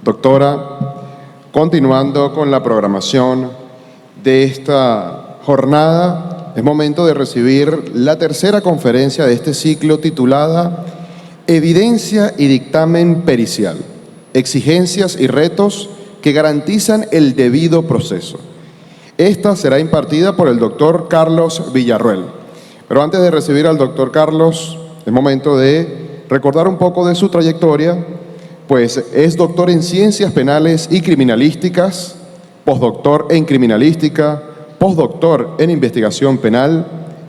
Doctora, continuando con la programación de esta jornada, es momento de recibir la tercera conferencia de este ciclo titulada Evidencia y dictamen pericial, exigencias y retos que garantizan el debido proceso. Esta será impartida por el doctor Carlos Villarroel. Pero antes de recibir al doctor Carlos, es momento de recordar un poco de su trayectoria, pues es doctor en Ciencias Penales y Criminalísticas, postdoctor en Criminalística, postdoctor en Investigación Penal,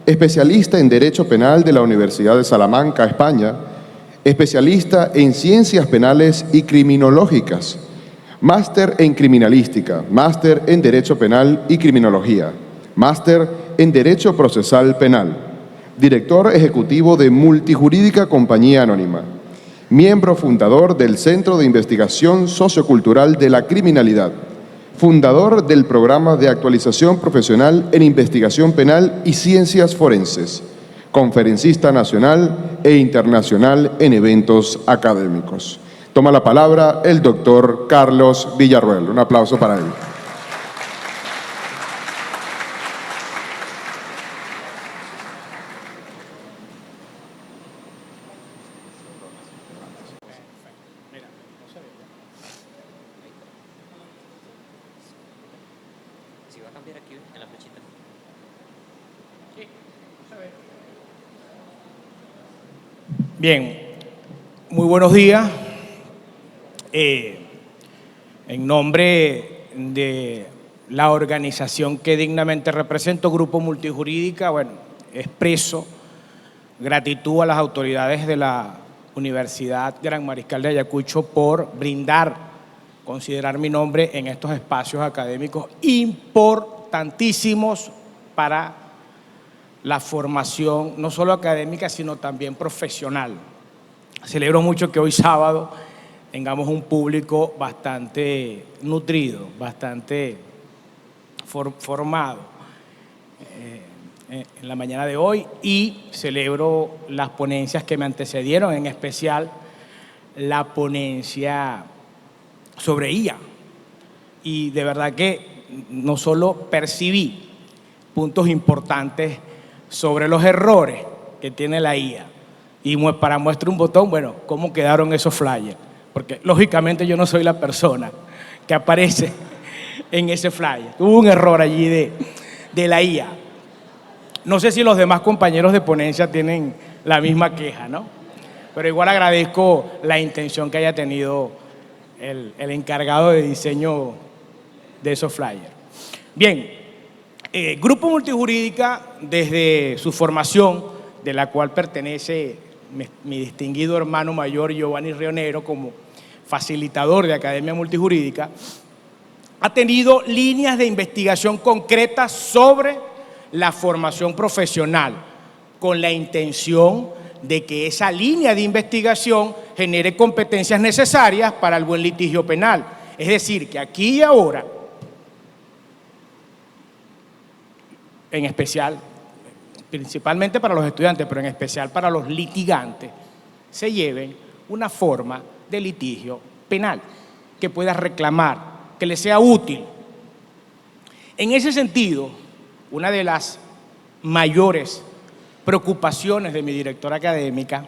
especialista en Derecho Penal de la Universidad de Salamanca, España, especialista en Ciencias Penales y Criminológicas, máster en Criminalística, máster en Derecho Penal y Criminología, máster en Derecho Procesal Penal, director ejecutivo de Multijurídica Compañía Anónima, miembro fundador del Centro de Investigación Sociocultural de la Criminalidad, fundador del Programa de Actualización Profesional en Investigación Penal y Ciencias Forenses, conferencista nacional e internacional en eventos académicos. Toma la palabra el doctor Carlos Villarroel. Un aplauso para él. Bien, muy buenos días. En nombre de la organización que dignamente represento, Grupo Multijurídica, expreso gratitud a las autoridades de la Universidad Gran Mariscal de Ayacucho por considerar mi nombre en estos espacios académicos importantísimos para la formación, no solo académica, sino también profesional. Celebro mucho que hoy sábado tengamos un público bastante nutrido, bastante formado en la mañana de hoy, y celebro las ponencias que me antecedieron, en especial la ponencia sobre IA. Y de verdad que no solo percibí puntos importantes sobre los errores que tiene la IA, y para muestra un botón, cómo quedaron esos flyers, porque lógicamente yo no soy la persona que aparece en ese flyer. Hubo un error allí de la IA. No sé si los demás compañeros de ponencia tienen la misma queja, ¿no? Pero igual agradezco la intención que haya tenido el encargado de diseño de esos flyers. Bien, Grupo Multijurídica, desde su formación, de la cual pertenece mi distinguido hermano mayor Giovanni Rionero como facilitador de Academia Multijurídica, ha tenido líneas de investigación concretas sobre la formación profesional, con la intención de que esa línea de investigación genere competencias necesarias para el buen litigio penal. Es decir, que aquí y ahora, en especial, principalmente para los estudiantes, pero en especial para los litigantes, se lleven una forma de litigio penal que pueda reclamar, que le sea útil. En ese sentido, una de las mayores preocupaciones de mi directora académica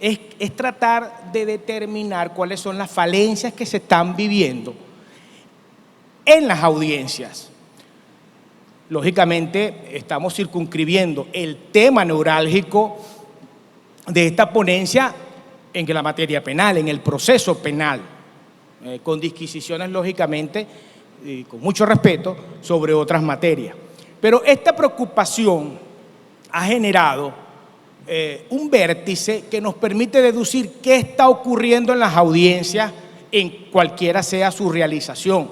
es tratar de determinar cuáles son las falencias que se están viviendo en las audiencias. Lógicamente, estamos circunscribiendo el tema neurálgico de esta ponencia en la materia penal, en el proceso penal, con disquisiciones, lógicamente, y con mucho respeto, sobre otras materias. Pero esta preocupación ha generado un vértice que nos permite deducir qué está ocurriendo en las audiencias, en cualquiera sea su realización.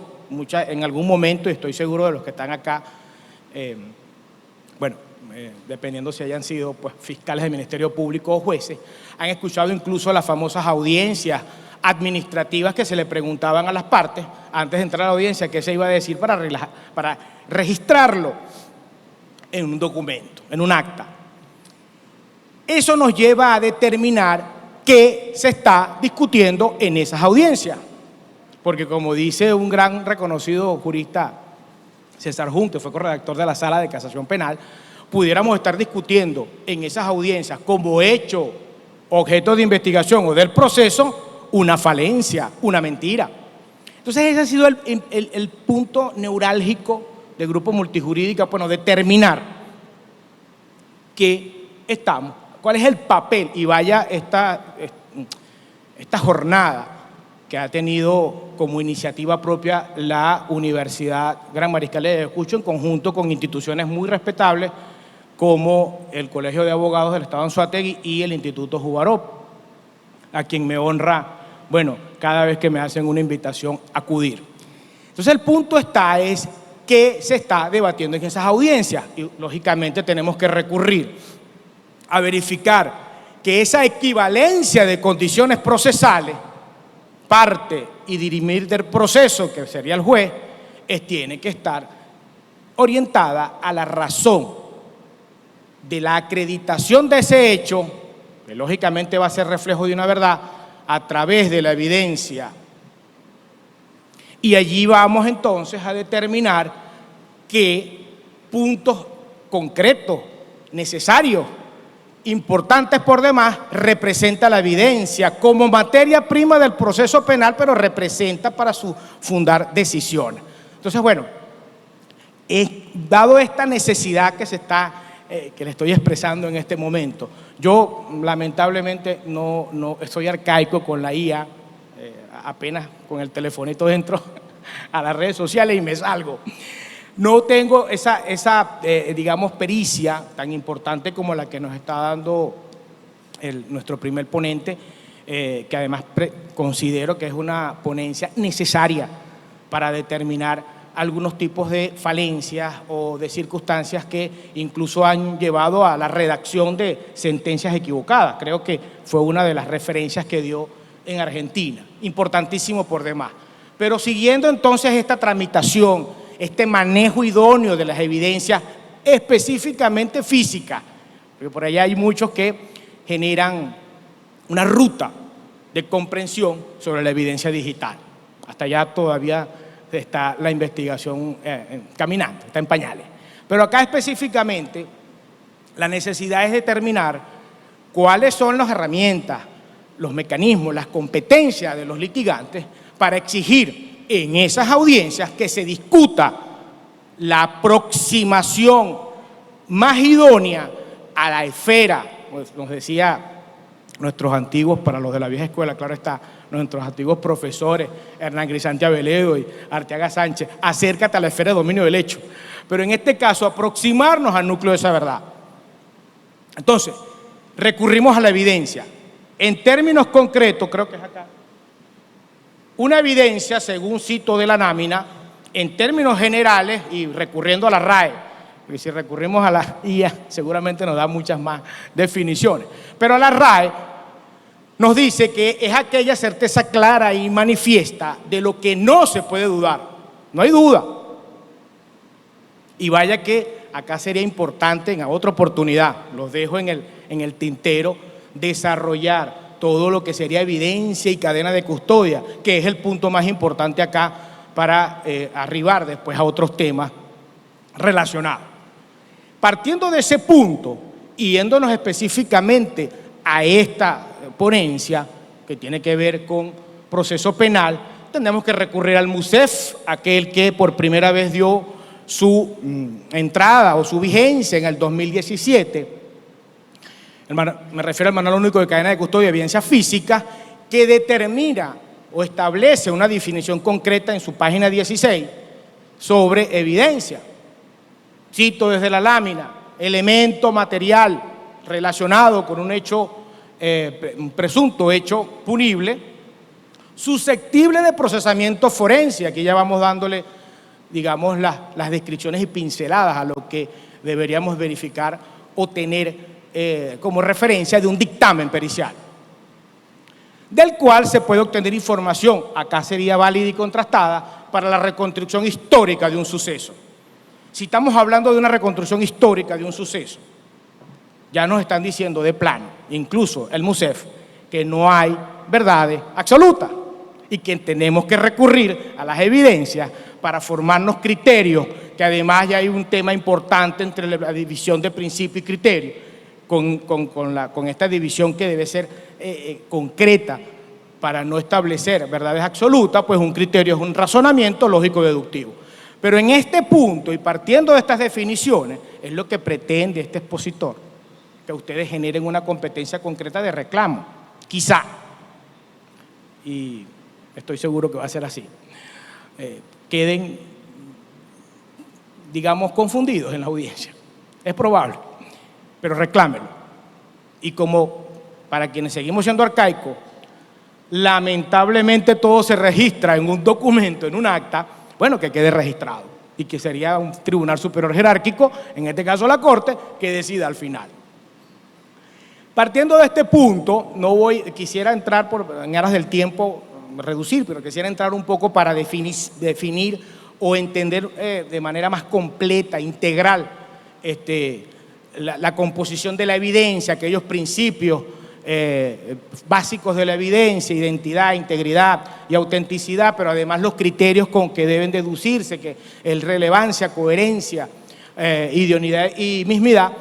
En algún momento, y estoy seguro de los que están acá, dependiendo si hayan sido fiscales del Ministerio Público o jueces, han escuchado incluso las famosas audiencias administrativas que se le preguntaban a las partes antes de entrar a la audiencia qué se iba a decir para registrarlo en un documento, en un acta. Eso nos lleva a determinar qué se está discutiendo en esas audiencias. porque como dice un gran reconocido jurista, César Junque, fue corredactor de la Sala de Casación Penal, pudiéramos estar discutiendo en esas audiencias como hecho, objeto de investigación o del proceso, una falencia, una mentira. Entonces ese ha sido el punto neurálgico del Grupo Multijurídica, bueno, determinar que estamos, cuál es el papel, y vaya esta jornada que ha tenido como iniciativa propia la Universidad Gran Mariscal de Ayacucho en conjunto con instituciones muy respetables como el Colegio de Abogados del Estado Anzoátegui y el Instituto Juvarop, a quien me honra, bueno, cada vez que me hacen una invitación a acudir. Entonces el punto es que se está debatiendo en esas audiencias y lógicamente tenemos que recurrir a verificar que esa equivalencia de condiciones procesales, parte y dirimir del proceso, que sería el juez, tiene que estar orientada a la razón de la acreditación de ese hecho, que lógicamente va a ser reflejo de una verdad, a través de la evidencia. Y allí vamos entonces a determinar qué puntos concretos, necesarios, importantes por demás, representa la evidencia como materia prima del proceso penal, pero representa para su fundar decisiones. Entonces, bueno, dado esta necesidad que le estoy expresando en este momento, yo lamentablemente no estoy arcaico con la IA, apenas con el telefonito dentro a las redes sociales y me salgo. No tengo esa digamos, pericia tan importante como la que nos está dando nuestro primer ponente, que además considero que es una ponencia necesaria para determinar algunos tipos de falencias o de circunstancias que incluso han llevado a la redacción de sentencias equivocadas. Creo que fue una de las referencias que dio en Argentina, importantísimo por demás. Pero siguiendo entonces esta tramitación, este manejo idóneo de las evidencias específicamente físicas, porque por allá hay muchos que generan una ruta de comprensión sobre la evidencia digital. Hasta allá todavía está la investigación caminando, está en pañales. Pero acá específicamente la necesidad es determinar cuáles son las herramientas, los mecanismos, las competencias de los litigantes para exigir en esas audiencias que se discuta la aproximación más idónea a la esfera, pues nos decía nuestros antiguos, para los de la vieja escuela, claro está, nuestros antiguos profesores, Hernán Crisanti Aveledo y Arteaga Sánchez, acércate a la esfera de dominio del hecho. Pero en este caso, aproximarnos al núcleo de esa verdad. Entonces, recurrimos a la evidencia. En términos concretos, creo que es acá, una evidencia, según cito de la lámina, en términos generales y recurriendo a la RAE, porque si recurrimos a la IA seguramente nos da muchas más definiciones, pero a la RAE nos dice que es aquella certeza clara y manifiesta de lo que no se puede dudar, no hay duda. Y vaya que acá sería importante en otra oportunidad, los dejo en el tintero, desarrollar todo lo que sería evidencia y cadena de custodia, que es el punto más importante acá para arribar después a otros temas relacionados. Partiendo de ese punto y yéndonos específicamente a esta ponencia que tiene que ver con proceso penal, tenemos que recurrir al MUSEF, aquel que por primera vez dio su entrada o su vigencia en el 2017. Me refiero al Manual Único de Cadena de Custodia y Evidencia Física, que determina o establece una definición concreta en su página 16 sobre evidencia. Cito desde la lámina: elemento material relacionado con un hecho, un presunto hecho punible, susceptible de procesamiento forense. Aquí ya vamos dándole, digamos, las descripciones y pinceladas a lo que deberíamos verificar o tener como referencia de un dictamen pericial, del cual se puede obtener información, acá sería válida y contrastada, para la reconstrucción histórica de un suceso. Si estamos hablando de una reconstrucción histórica de un suceso, ya nos están diciendo de plano, incluso el MUSEF, que no hay verdades absolutas y que tenemos que recurrir a las evidencias para formarnos criterios, que además ya hay un tema importante entre la división de principio y criterio, con esta división que debe ser concreta para no establecer verdades absolutas, pues un criterio es un razonamiento lógico-deductivo. Pero en este punto, y partiendo de estas definiciones, es lo que pretende este expositor, que ustedes generen una competencia concreta de reclamo, quizá, y estoy seguro que va a ser así, queden, digamos, confundidos en la audiencia. Es probable, pero reclámenlo. Y como para quienes seguimos siendo arcaicos, lamentablemente todo se registra en un documento, en un acta, bueno, que quede registrado y que sería un tribunal superior jerárquico, en este caso la Corte, que decida al final. Partiendo de este punto, quisiera entrar en aras del tiempo, reducir, pero quisiera entrar un poco para definir o entender de manera más completa, integral, la composición de la evidencia, aquellos principios básicos de la evidencia, identidad, integridad y autenticidad, pero además los criterios con que deben deducirse, que es relevancia, coherencia, idoneidad y mismidad.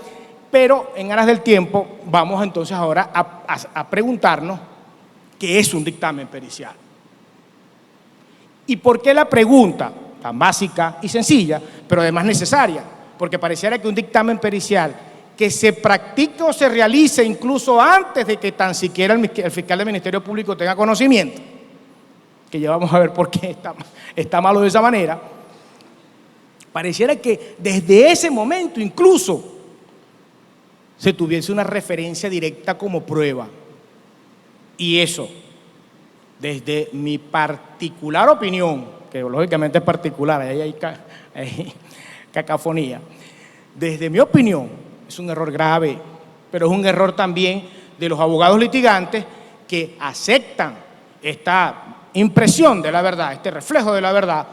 Pero en aras del tiempo vamos entonces ahora a preguntarnos qué es un dictamen pericial. ¿Y por qué la pregunta tan básica y sencilla, pero además necesaria? Porque pareciera que un dictamen pericial que se practique o se realice incluso antes de que tan siquiera el fiscal del Ministerio Público tenga conocimiento, que ya vamos a ver por qué está malo de esa manera, pareciera que desde ese momento incluso se tuviese una referencia directa como prueba. Y eso, desde mi particular opinión, que lógicamente es particular, ahí hay cacofonía, desde mi opinión, es un error grave, pero es un error también de los abogados litigantes que aceptan esta impresión de la verdad, este reflejo de la verdad,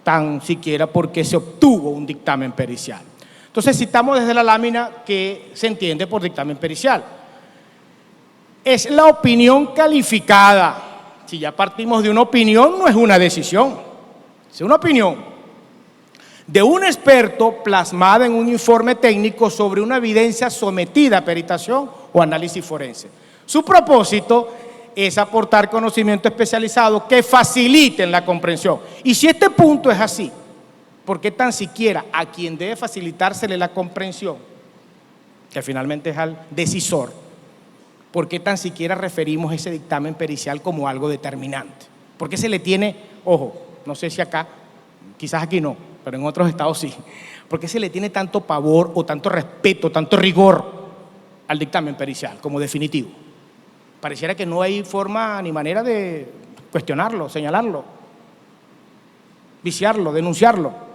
tan siquiera porque se obtuvo un dictamen pericial. Entonces citamos desde la lámina que se entiende por dictamen pericial. Es la opinión calificada. Si ya partimos de una opinión, no es una decisión, es una opinión de un experto plasmada en un informe técnico sobre una evidencia sometida a peritación o análisis forense. Su propósito es aportar conocimiento especializado que faciliten la comprensión. Y si este punto es así, ¿por qué tan siquiera a quien debe facilitársele la comprensión, que finalmente es al decisor, por qué tan siquiera referimos ese dictamen pericial como algo determinante? ¿Por qué se le tiene, ojo, no sé si acá, quizás aquí no, pero en otros estados sí, por qué se le tiene tanto pavor o tanto respeto, tanto rigor al dictamen pericial como definitivo? Pareciera que no hay forma ni manera de cuestionarlo, señalarlo, viciarlo, denunciarlo.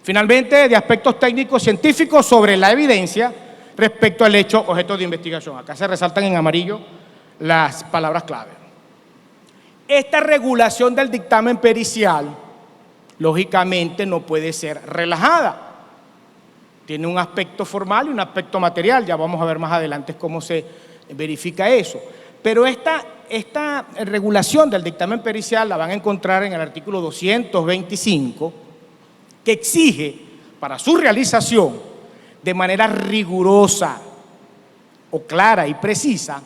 Finalmente, de aspectos técnicos científicos sobre la evidencia respecto al hecho objeto de investigación. Acá se resaltan en amarillo las palabras clave. Esta regulación del dictamen pericial, lógicamente, no puede ser relajada. Tiene un aspecto formal y un aspecto material. Ya vamos a ver más adelante cómo se verifica eso. Pero esta regulación del dictamen pericial la van a encontrar en el artículo 225, que exige para su realización de manera rigurosa o clara y precisa,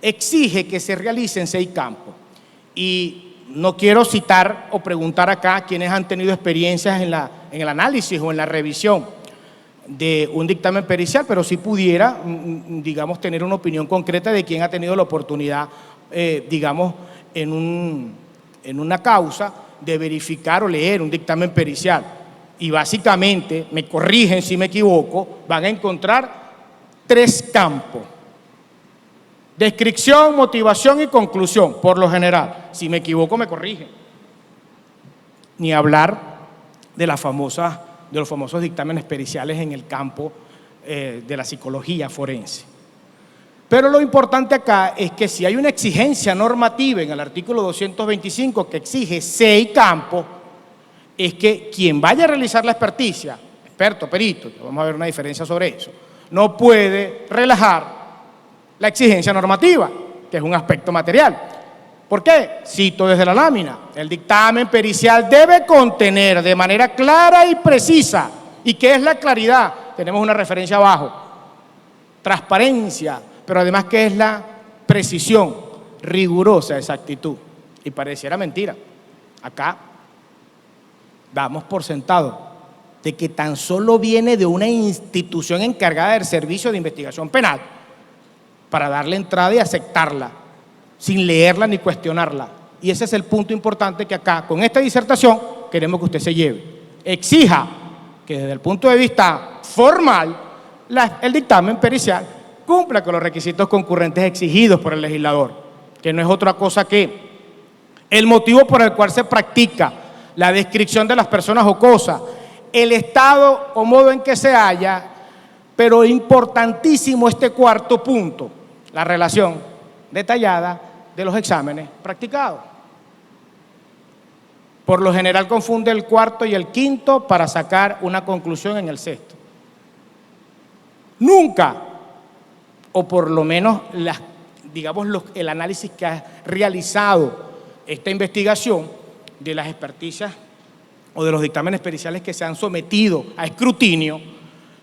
exige que se realice en 6 campos. Y no quiero citar o preguntar acá quienes han tenido experiencias en el análisis o en la revisión de un dictamen pericial, pero sí pudiera, digamos, tener una opinión concreta de quién ha tenido la oportunidad, digamos, en una causa de verificar o leer un dictamen pericial. Y básicamente, me corrigen si me equivoco, van a encontrar 3 campos: descripción, motivación y conclusión, por lo general. Si me equivoco, me corrigen. Ni hablar de los famosos dictámenes periciales en el campo de la psicología forense. Pero lo importante acá es que si hay una exigencia normativa en el artículo 225 que exige 6 campos, es que quien vaya a realizar la experticia, experto, perito, vamos a ver una diferencia sobre eso, no puede relajar la exigencia normativa, que es un aspecto material. ¿Por qué? Cito desde la lámina. El dictamen pericial debe contener de manera clara y precisa. ¿Y qué es la claridad? Tenemos una referencia abajo. Transparencia, pero además, ¿qué es la precisión? Rigurosa exactitud. Y pareciera mentira. Acá damos por sentado de que tan solo viene de una institución encargada del servicio de investigación penal para darle entrada y aceptarla, sin leerla ni cuestionarla. Y ese es el punto importante que acá, con esta disertación, queremos que usted se lleve. Exija que desde el punto de vista formal, el dictamen pericial cumpla con los requisitos concurrentes exigidos por el legislador, que no es otra cosa que el motivo por el cual se practica, la descripción de las personas o cosas, el estado o modo en que se halla, pero importantísimo este cuarto punto, la relación detallada de los exámenes practicados. Por lo general confunde el cuarto y el quinto para sacar una conclusión en el sexto. Nunca, o por lo menos el análisis que ha realizado esta investigación de las experticias o de los dictámenes periciales que se han sometido a escrutinio,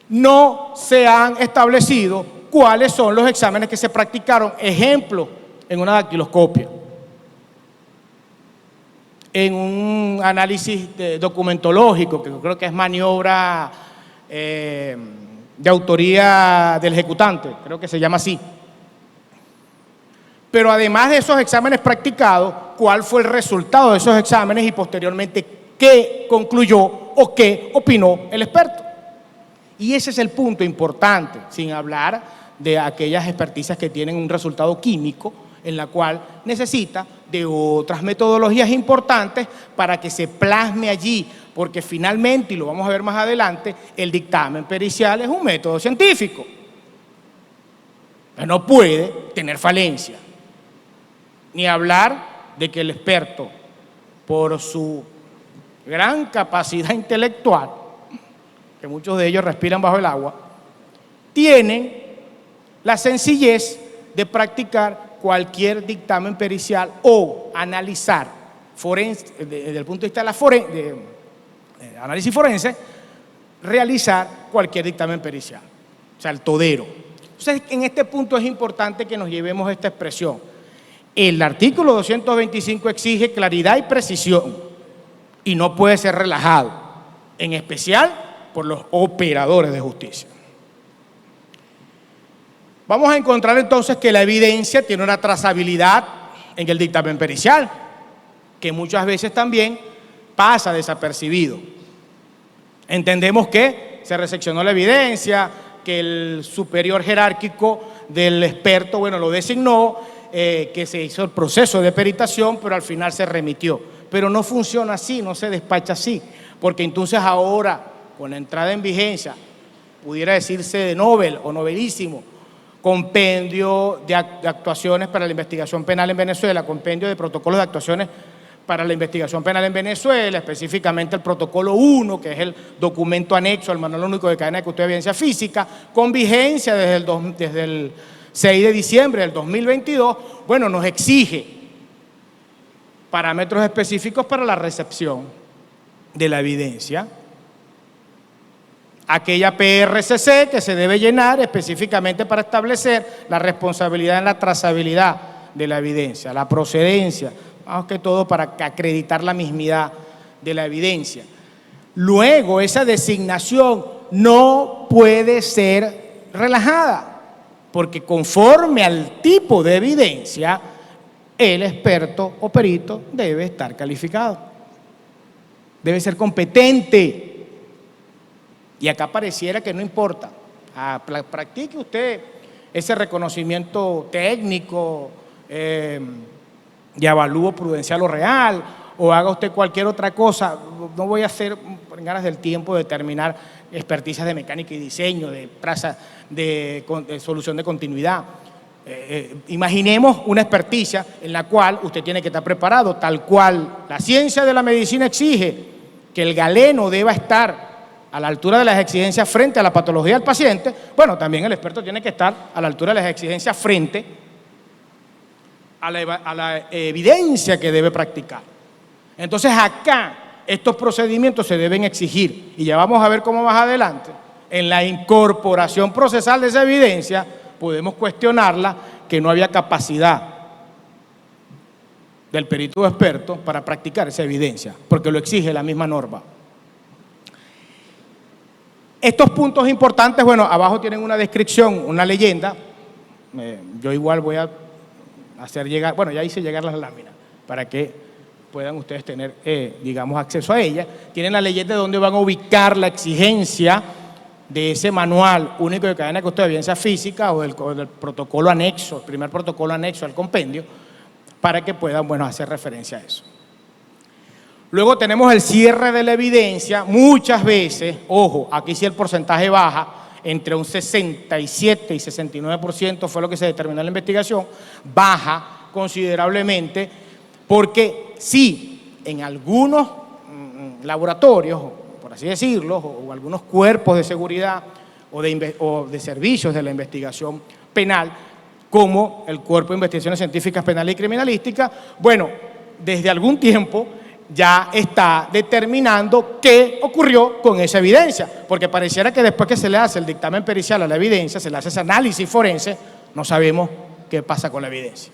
no se han establecido cuáles son los exámenes que se practicaron. Ejemplo, en una dactiloscopia, en un análisis documentológico, que creo que es maniobra de autoría del ejecutante, creo que se llama así. Pero además de esos exámenes practicados, ¿cuál fue el resultado de esos exámenes y posteriormente qué concluyó o qué opinó el experto? Y ese es el punto importante, sin hablar de aquellas experticias que tienen un resultado químico, en la cual necesita de otras metodologías importantes para que se plasme allí, porque finalmente, y lo vamos a ver más adelante, el dictamen pericial es un método científico. No puede tener falencia. Ni hablar de que el experto, por su gran capacidad intelectual, que muchos de ellos respiran bajo el agua, tienen la sencillez de practicar cualquier dictamen pericial o analizar desde el punto de vista de análisis forense, realizar cualquier dictamen pericial, o sea, el todero. Entonces, en este punto es importante que nos llevemos esta expresión. El artículo 225 exige claridad y precisión y no puede ser relajado, en especial por los operadores de justicia. Vamos a encontrar entonces que la evidencia tiene una trazabilidad en el dictamen pericial, que muchas veces también pasa desapercibido. Entendemos que se reseccionó la evidencia, que el superior jerárquico del experto, lo designó, que se hizo el proceso de peritación, pero al final se remitió. Pero no funciona así, no se despacha así, porque entonces ahora, con la entrada en vigencia, pudiera decirse de novel o novelísimo, compendio de actuaciones para la investigación penal en Venezuela, compendio de protocolos de actuaciones para la investigación penal en Venezuela, específicamente el protocolo 1, que es el documento anexo al Manual Único de Cadena de Custodia de Evidencia Física, con vigencia desde el 6 de diciembre del 2022, nos exige parámetros específicos para la recepción de la evidencia. Aquella PRCC que se debe llenar específicamente para establecer la responsabilidad en la trazabilidad de la evidencia, la procedencia, más que todo para acreditar la mismidad de la evidencia. Luego, esa designación no puede ser relajada, porque conforme al tipo de evidencia, el experto o perito debe estar calificado, debe ser competente. Y acá pareciera que no importa. Practique usted ese reconocimiento técnico y avalúo prudencial o real, o haga usted cualquier otra cosa. No voy a hacer, por ganas del tiempo, determinar experticias de mecánica y diseño, de solución de continuidad. Imaginemos una experticia en la cual usted tiene que estar preparado, tal cual la ciencia de la medicina exige que el galeno deba estar a la altura de las exigencias frente a la patología del paciente. También el experto tiene que estar a la altura de las exigencias frente a la evidencia que debe practicar. Entonces acá estos procedimientos se deben exigir, y ya vamos a ver cómo más adelante, en la incorporación procesal de esa evidencia, podemos cuestionarla, que no había capacidad del perito experto para practicar esa evidencia, porque lo exige la misma norma. Estos puntos importantes, bueno, abajo tienen una descripción, una leyenda. Yo igual voy a hacer llegar, bueno, ya hice llegar las láminas para que puedan ustedes tener, digamos, acceso a ellas. Tienen la leyenda de dónde van a ubicar la exigencia de ese manual único de cadena de custodia de evidencia física o del protocolo anexo, el primer protocolo anexo al compendio, para que puedan, bueno, hacer referencia a eso. Luego tenemos el cierre de la evidencia. Muchas veces, ojo, aquí sí el porcentaje baja, entre un 67 y 69% fue lo que se determinó en la investigación, baja considerablemente, porque sí, en algunos laboratorios, por así decirlo, o algunos cuerpos de seguridad o de servicios de la investigación penal, como el Cuerpo de Investigaciones Científicas Penales y Criminalísticas, bueno, desde algún tiempo ya está determinando qué ocurrió con esa evidencia, porque pareciera que después que se le hace el dictamen pericial a la evidencia, se le hace ese análisis forense, no sabemos qué pasa con la evidencia.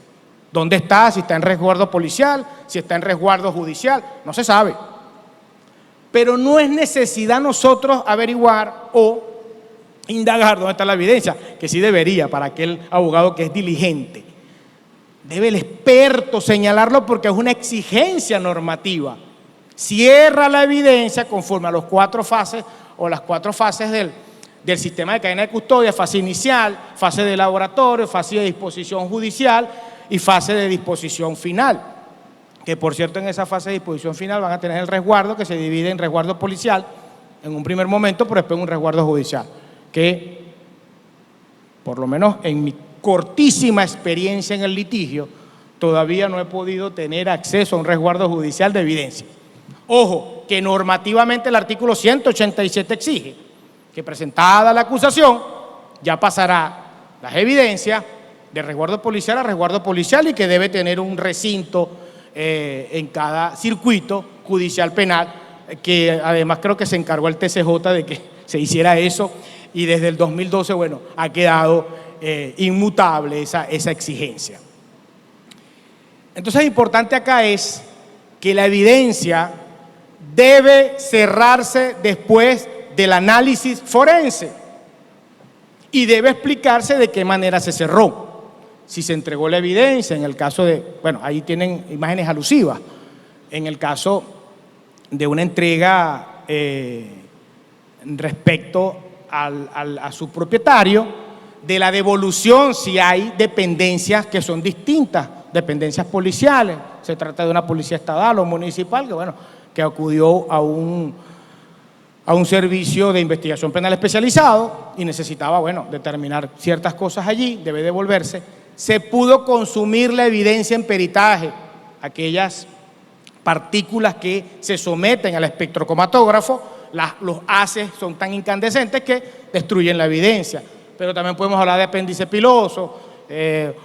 ¿Dónde está? Si está en resguardo policial, si está en resguardo judicial, no se sabe. Pero no es necesidad nosotros averiguar o indagar dónde está la evidencia, que sí debería para aquel abogado que es diligente. Debe el experto señalarlo porque es una exigencia normativa. Cierra la evidencia conforme a las 4 fases o las 4 fases del sistema de cadena de custodia: fase inicial, fase de laboratorio, fase de disposición judicial y fase de disposición final. Que por cierto, en esa fase de disposición final van a tener el resguardo, que se divide en resguardo policial en un primer momento, pero después en un resguardo judicial, que por lo menos en mi cortísima experiencia en el litigio, todavía no he podido tener acceso a un resguardo judicial de evidencia. Ojo, que normativamente el artículo 187 exige que presentada la acusación, ya pasará las evidencias de resguardo policial a resguardo policial y que debe tener un recinto en cada circuito judicial penal, que además creo que se encargó el TCJ de que se hiciera eso, y desde el 2012, bueno, ha quedado inmutable esa exigencia. Entonces, lo importante acá es que la evidencia debe cerrarse después del análisis forense y debe explicarse de qué manera se cerró. Si se entregó la evidencia, en el caso de, bueno, ahí tienen imágenes alusivas, en el caso de una entrega respecto a su propietario, de la devolución si hay dependencias que son distintas, dependencias policiales, se trata de una policía estatal o municipal que, bueno, que acudió a un servicio de investigación penal especializado y necesitaba, bueno, determinar ciertas cosas allí, debe devolverse. Se pudo consumir la evidencia en peritaje, aquellas partículas que se someten al espectrocromatógrafo, los haces son tan incandescentes que destruyen la evidencia. Pero también podemos hablar de apéndice piloso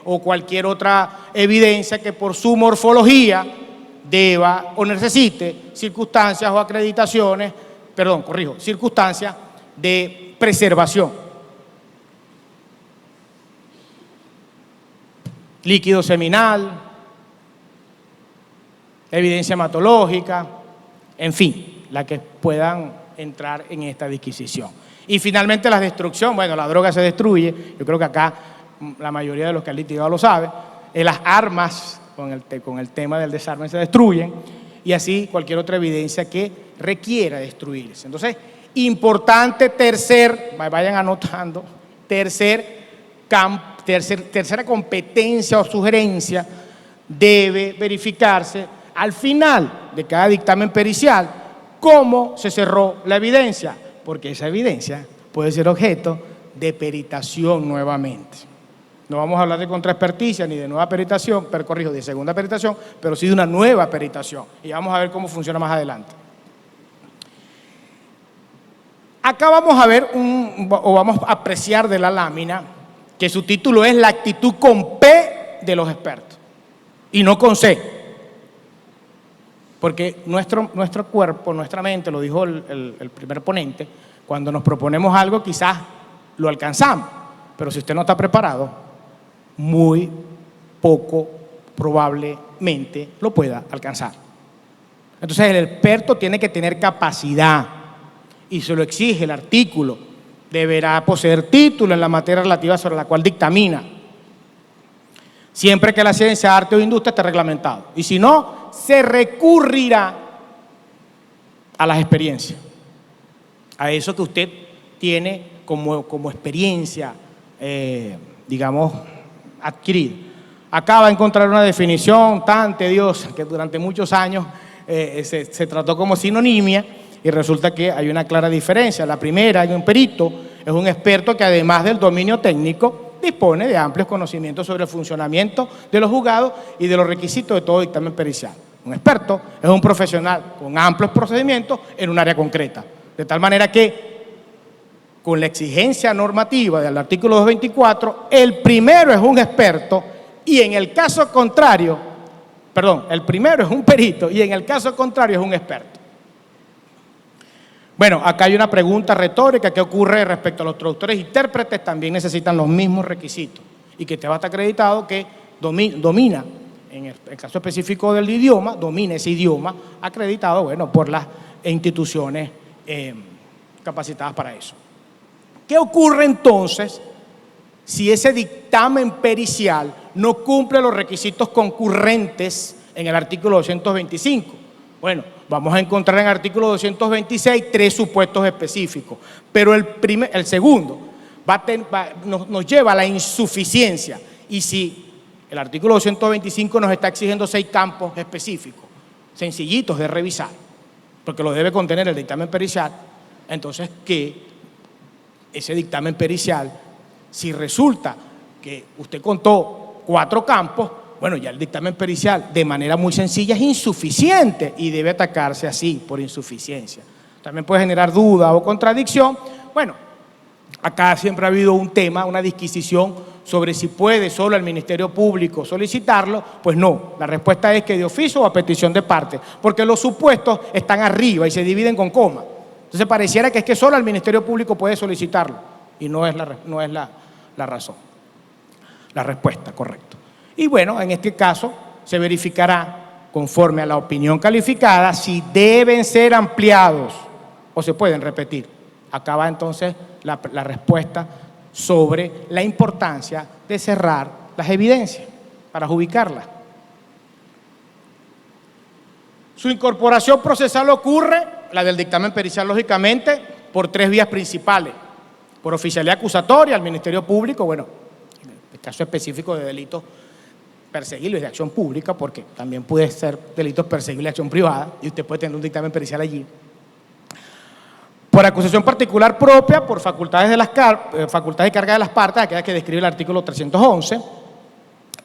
o cualquier otra evidencia que por su morfología deba o necesite circunstancias o acreditaciones, circunstancias de preservación. Líquido seminal, evidencia hematológica, en fin, la que puedan entrar en esta disquisición. Y finalmente la destrucción, bueno, la droga se destruye, yo creo que acá la mayoría de los que han litigado lo saben, las armas con el tema del desarme se destruyen y así cualquier otra evidencia que requiera destruirse. Entonces, importante vayan anotando, tercera competencia o sugerencia, debe verificarse al final de cada dictamen pericial cómo se cerró la evidencia, porque esa evidencia puede ser objeto de peritación nuevamente. No vamos a hablar de contraexperticia ni de nueva peritación, de segunda peritación, pero sí de una nueva peritación. Y vamos a ver cómo funciona más adelante. Acá vamos a ver vamos a apreciar de la lámina que su título es La actitud con P de los expertos. y no con C. Porque nuestro cuerpo, nuestra mente, lo dijo el primer ponente, cuando nos proponemos algo quizás lo alcanzamos, pero si usted no está preparado, muy poco probablemente lo pueda alcanzar. Entonces el experto tiene que tener capacidad y se lo exige el artículo. Deberá poseer título en la materia relativa sobre la cual dictamina, siempre que la ciencia, arte o industria esté reglamentado. Y si no, se recurrirá a las experiencias, a eso que usted tiene como experiencia, digamos, adquirida. Acá va a encontrar una definición tan tediosa que durante muchos años se trató como sinonimia y resulta que hay una clara diferencia. La primera, un perito es un experto que además del dominio técnico dispone de amplios conocimientos sobre el funcionamiento de los juzgados y de los requisitos de todo dictamen pericial. Un experto es un profesional con amplios procedimientos en un área concreta. De tal manera que, con la exigencia normativa del artículo 224, el primero es un experto y en el caso contrario, el primero es un perito y en el caso contrario es un experto. Bueno, acá hay una pregunta retórica: ¿qué ocurre respecto a los traductores e intérpretes? También necesitan los mismos requisitos y que te va a estar acreditado que domina, en el caso específico del idioma, domina ese idioma acreditado, bueno, por las instituciones capacitadas para eso. ¿Qué ocurre entonces si ese dictamen pericial no cumple los requisitos concurrentes en el artículo 225? Bueno, vamos a encontrar en el artículo 226 tres supuestos específicos, pero el segundo nos lleva a la insuficiencia. Y si el artículo 225 nos está exigiendo 6 campos específicos, sencillitos de revisar, porque lo debe contener el dictamen pericial, entonces que ese dictamen pericial, si resulta que usted contó 4 campos, bueno, ya el dictamen pericial de manera muy sencilla es insuficiente y debe atacarse así, por insuficiencia. También puede generar duda o contradicción. Bueno, acá siempre ha habido un tema, una disquisición sobre si puede solo el Ministerio Público solicitarlo. Pues no, la respuesta es que de oficio o a petición de parte, porque los supuestos están arriba y se dividen con coma. Entonces pareciera que es que solo el Ministerio Público puede solicitarlo y no es la razón, la respuesta correcta. Y bueno, en este caso se verificará, conforme a la opinión calificada, si deben ser ampliados o se pueden repetir. Acá va entonces la respuesta sobre la importancia de cerrar las evidencias para ubicarlas. Su incorporación procesal ocurre, la del dictamen pericial lógicamente, por 3 vías principales: por oficialía acusatoria al Ministerio Público, bueno, en el caso específico de delitos perseguibles de acción pública, porque también puede ser delitos perseguibles de acción privada y usted puede tener un dictamen pericial allí. Por acusación particular propia, por facultades y carga de las partes, aquellas que describe el artículo 311,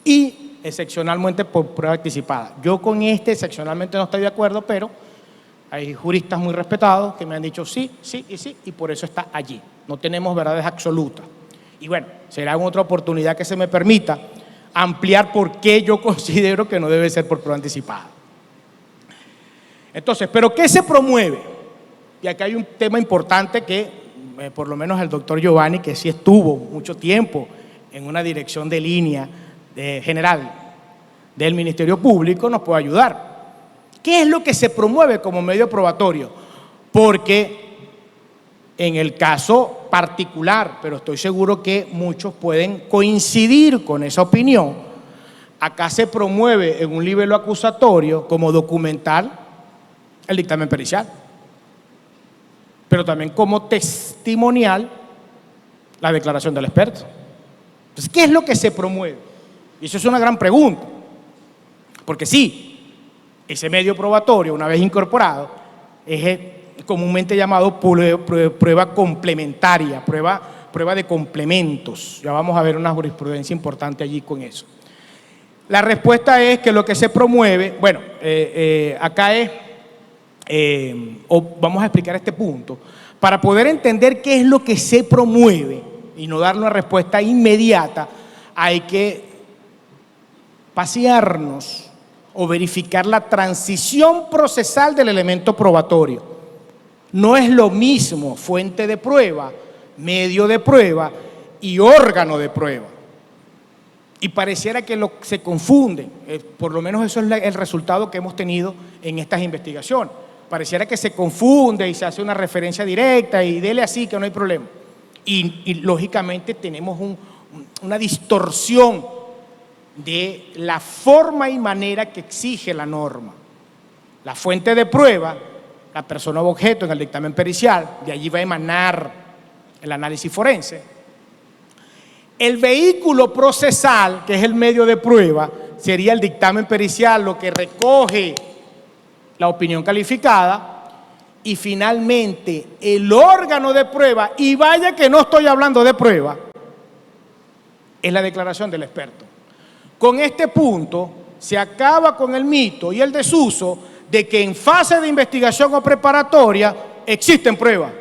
y excepcionalmente por prueba anticipada. Yo con excepcionalmente no estoy de acuerdo, pero hay juristas muy respetados que me han dicho sí, sí y sí, y por eso está allí. No tenemos verdades absolutas. Y bueno, será en otra oportunidad que se me permita ampliar por qué yo considero que no debe ser por prueba anticipada. Entonces, ¿pero qué se promueve? Y acá hay un tema importante que, por lo menos el doctor Giovanni, que sí estuvo mucho tiempo en una dirección de línea general del Ministerio Público, nos puede ayudar. ¿Qué es lo que se promueve como medio probatorio? Porque en el caso particular, pero estoy seguro que muchos pueden coincidir con esa opinión, acá se promueve en un libelo acusatorio como documental el dictamen pericial, pero también como testimonial la declaración del experto. Entonces, ¿qué es lo que se promueve? Y eso es una gran pregunta, porque sí, ese medio probatorio, una vez incorporado, es comúnmente llamado prueba complementaria, prueba de complementos. Ya vamos a ver una jurisprudencia importante allí con eso. La respuesta es que lo que se promueve, bueno, acá es, vamos a explicar este punto, para poder entender qué es lo que se promueve y no dar una respuesta inmediata, hay que pasearnos o verificar la transición procesal del elemento probatorio. No es lo mismo fuente de prueba, medio de prueba y órgano de prueba. Y pareciera que se confunden, por lo menos eso es el resultado que hemos tenido en estas investigaciones. Pareciera que se confunde y se hace una referencia directa y dele así que no hay problema. Y lógicamente tenemos una distorsión de la forma y manera que exige la norma. La fuente de prueba, la persona o objeto en el dictamen pericial, de allí va a emanar el análisis forense. El vehículo procesal, que es el medio de prueba, sería el dictamen pericial, lo que recoge la opinión calificada, y finalmente el órgano de prueba, y vaya que no estoy hablando de prueba, es la declaración del experto. Con este punto se acaba con el mito y el desuso de que en fase de investigación o preparatoria existen pruebas,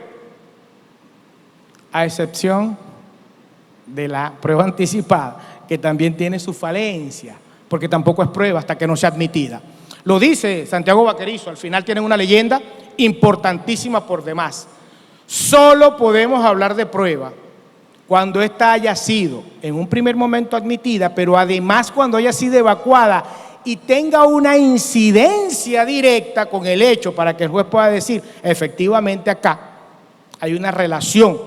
a excepción de la prueba anticipada, que también tiene su falencia, porque tampoco es prueba hasta que no sea admitida. Lo dice Santiago Vaquerizo, al final tienen una leyenda importantísima por demás. Solo podemos hablar de prueba cuando ésta haya sido en un primer momento admitida, pero además cuando haya sido evacuada y tenga una incidencia directa con el hecho para que el juez pueda decir, efectivamente acá hay una relación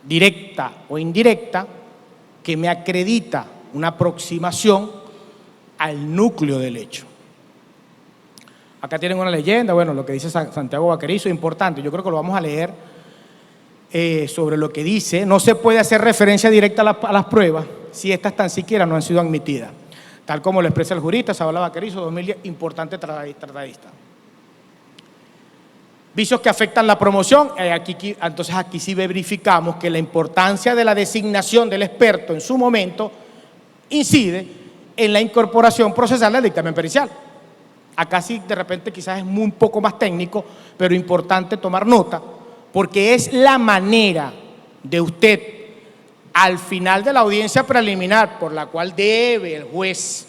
directa o indirecta que me acredita una aproximación al núcleo del hecho. Acá tienen una leyenda, bueno, lo que dice Santiago Vaquerizo es importante, yo creo que lo vamos a leer sobre lo que dice: no se puede hacer referencia directa a las pruebas si estas tan siquiera no han sido admitidas, tal como lo expresa el jurista Zabala Vaquerizo, 2010, importante tratadista. Vicios que afectan la promoción, entonces aquí sí verificamos que la importancia de la designación del experto en su momento incide en la incorporación procesal del dictamen pericial. Acá sí de repente quizás es un poco más técnico, pero importante tomar nota, porque es la manera de usted, al final de la audiencia preliminar, por la cual debe el juez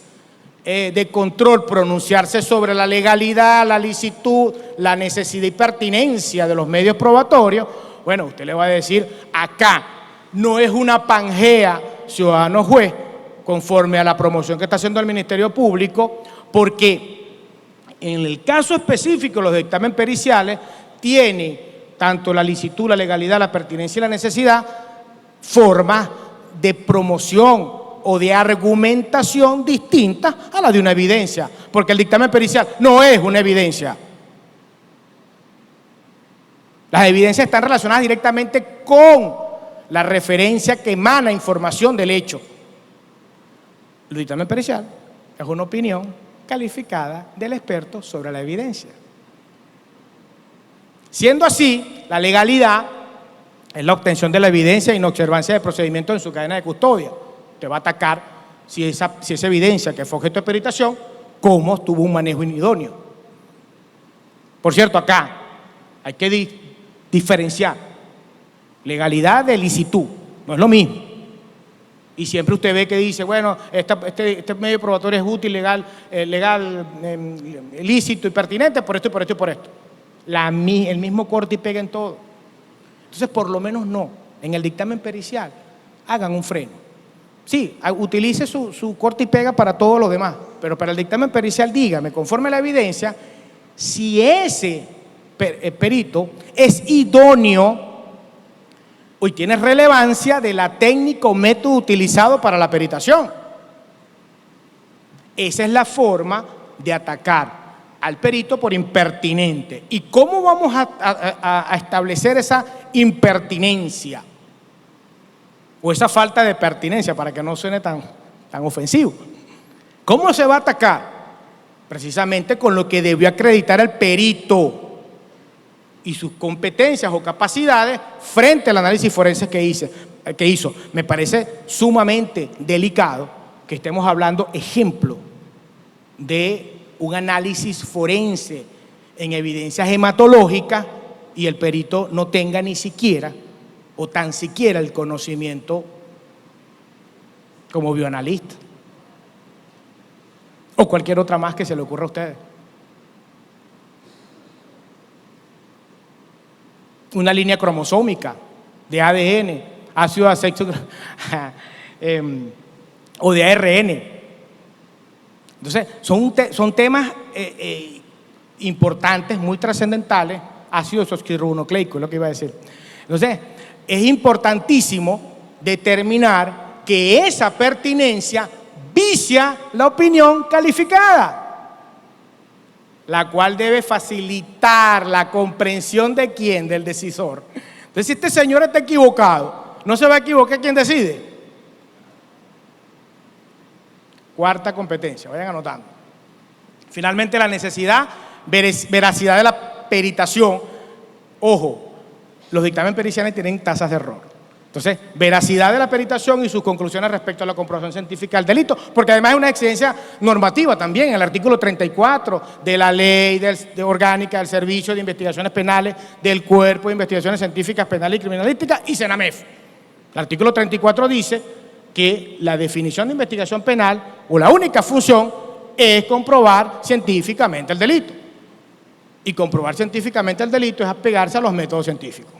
de control pronunciarse sobre la legalidad, la licitud, la necesidad y pertinencia de los medios probatorios. Bueno, usted le va a decir, acá no es una pangea ciudadano juez, conforme a la promoción que está haciendo el Ministerio Público, porque en el caso específico los dictámenes periciales tiene tanto la licitud, la legalidad, la pertinencia y la necesidad, formas de promoción o de argumentación distintas a la de una evidencia, porque el dictamen pericial no es una evidencia. Las evidencias están relacionadas directamente con la referencia que emana información del hecho. El dictamen pericial es una opinión calificada del experto sobre la evidencia. Siendo así, la legalidad es la obtención de la evidencia e inobservancia de procedimientos en su cadena de custodia. Te va a atacar si esa evidencia que fue objeto de peritación, cómo tuvo un manejo inidóneo. Por cierto, acá hay que diferenciar legalidad de licitud, no es lo mismo. Y siempre usted ve que dice, bueno, este medio probatorio es útil, legal, lícito y pertinente por esto y por esto y por esto. El mismo corte y pega en todo. Entonces, por lo menos no, en el dictamen pericial, hagan un freno. Sí, utilice su corte y pega para todo lo demás, pero para el dictamen pericial dígame, conforme a la evidencia, si ese perito es idóneo y tiene relevancia de la técnica o método utilizado para la peritación. Esa es la forma de atacar al perito por impertinente. ¿Y cómo vamos a establecer esa impertinencia o esa falta de pertinencia para que no suene tan ofensivo? ¿Cómo se va a atacar? Precisamente con lo que debió acreditar el perito y sus competencias o capacidades frente al análisis forense que hizo. Me parece sumamente delicado que estemos hablando, ejemplo, de un análisis forense en evidencias hematológicas y el perito no tenga ni siquiera o tan siquiera el conocimiento como bioanalista, o cualquier otra más que se le ocurra a ustedes. Una línea cromosómica de ADN, ácido acético o de ARN. Entonces, son temas importantes, muy trascendentales. Ácido desoxirribonucleico es lo que iba a decir. Entonces, es importantísimo determinar que esa pertinencia vicia la opinión calificada, la cual debe facilitar la comprensión de quién, del decisor. Entonces, si este señor está equivocado, ¿no se va a equivocar quien decide? Cuarta competencia, vayan anotando. Finalmente, la necesidad, veracidad de la peritación. Ojo, los dictámenes periciales tienen tasas de error. Entonces, veracidad de la peritación y sus conclusiones respecto a la comprobación científica del delito, porque además es una exigencia normativa también, el artículo 34 de la Ley Orgánica del Servicio de Investigaciones Penales del Cuerpo de Investigaciones Científicas Penales y Criminalísticas y CENAMEF. El artículo 34 dice que la definición de investigación penal o la única función es comprobar científicamente el delito. Y comprobar científicamente el delito es apegarse a los métodos científicos.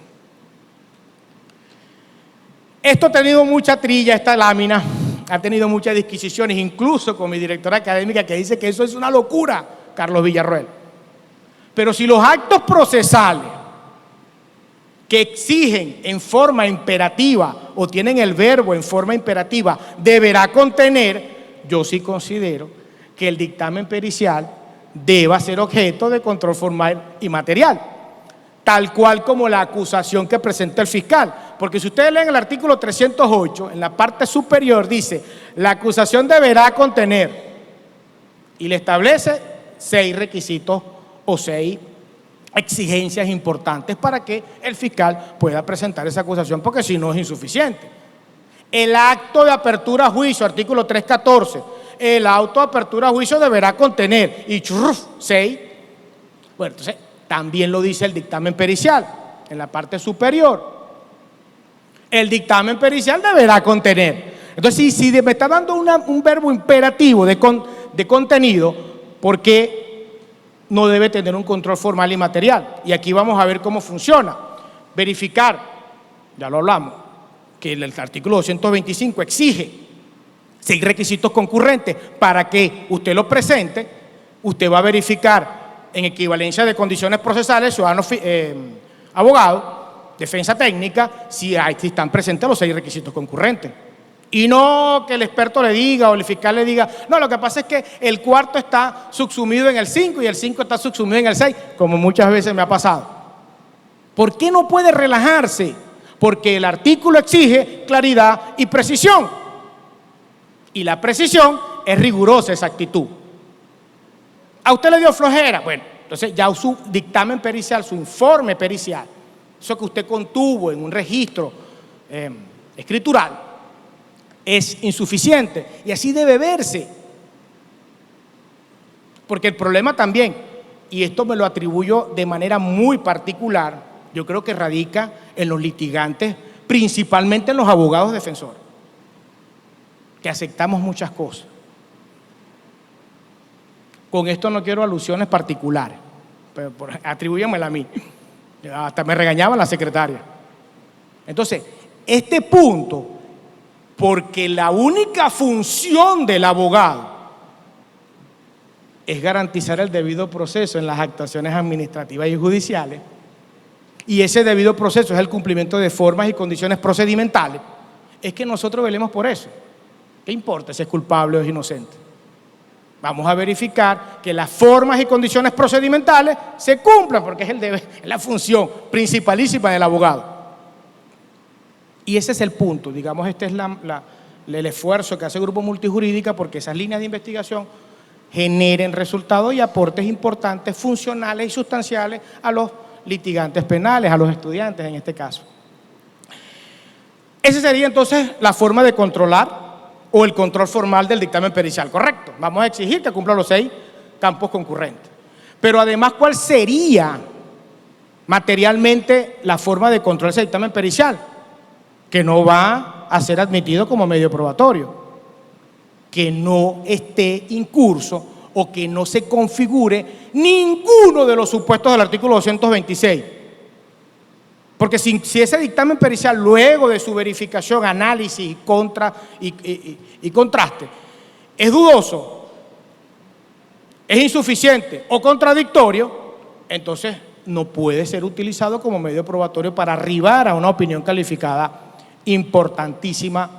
Esto ha tenido mucha trilla, esta lámina, ha tenido muchas disquisiciones, incluso con mi directora académica que dice que eso es una locura, Carlos Villarroel. Pero si los actos procesales que exigen en forma imperativa o tienen el verbo en forma imperativa deberá contener, yo sí considero que el dictamen pericial deba ser objeto de control formal y material, tal cual como la acusación que presenta el fiscal. Porque si ustedes leen el artículo 308, en la parte superior dice, la acusación deberá contener, y le establece 6 requisitos o 6 exigencias importantes para que el fiscal pueda presentar esa acusación, porque si no es insuficiente. El acto de apertura a juicio, artículo 314, el auto de apertura a juicio deberá contener, y 6. Bueno, entonces, también lo dice el dictamen pericial, en la parte superior. El dictamen pericial deberá contener. Entonces, si me está dando un verbo imperativo de contenido, ¿por qué no debe tener un control formal y material? Y aquí vamos a ver cómo funciona. Verificar, ya lo hablamos, que el artículo 225 exige 6 requisitos concurrentes para que usted lo presente. Usted va a verificar en equivalencia de condiciones procesales, ciudadano, abogado, defensa técnica, si están presentes los 6 requisitos concurrentes. Y no que el experto le diga o el fiscal le diga, no, lo que pasa es que el cuarto está subsumido en el 5 y el 5 está subsumido en el 6, como muchas veces me ha pasado. ¿Por qué no puede relajarse? Porque el artículo exige claridad y precisión. Y la precisión es rigurosa exactitud. ¿A usted le dio flojera? Bueno, entonces ya su dictamen pericial, su informe pericial, eso que usted contuvo en un registro escritural, es insuficiente. Y así debe verse. Porque el problema también, y esto me lo atribuyo de manera muy particular, yo creo que radica en los litigantes, principalmente en los abogados defensores, que aceptamos muchas cosas. Con esto no quiero alusiones particulares, pero atribúyamela a mí. Hasta me regañaba la secretaria. Entonces, este punto, porque la única función del abogado es garantizar el debido proceso en las actuaciones administrativas y judiciales, y ese debido proceso es el cumplimiento de formas y condiciones procedimentales, es que nosotros velemos por eso. ¿Qué importa si es culpable o es inocente? Vamos a verificar que las formas y condiciones procedimentales se cumplan, porque es la función principalísima del abogado. Y ese es el punto, digamos, este es el esfuerzo que hace el Grupo Multijurídica porque esas líneas de investigación generen resultados y aportes importantes, funcionales y sustanciales a los litigantes penales, a los estudiantes en este caso. Esa sería entonces la forma de controlar o el control formal del dictamen pericial, correcto. Vamos a exigir que cumpla los 6 campos concurrentes. Pero además, ¿cuál sería materialmente la forma de control de ese dictamen pericial? Que no va a ser admitido como medio probatorio. que no esté incurso o que no se configure ninguno de los supuestos del artículo 226. Porque si ese dictamen pericial, luego de su verificación, análisis y contraste, es dudoso, es insuficiente o contradictorio, entonces no puede ser utilizado como medio probatorio para arribar a una opinión calificada importantísima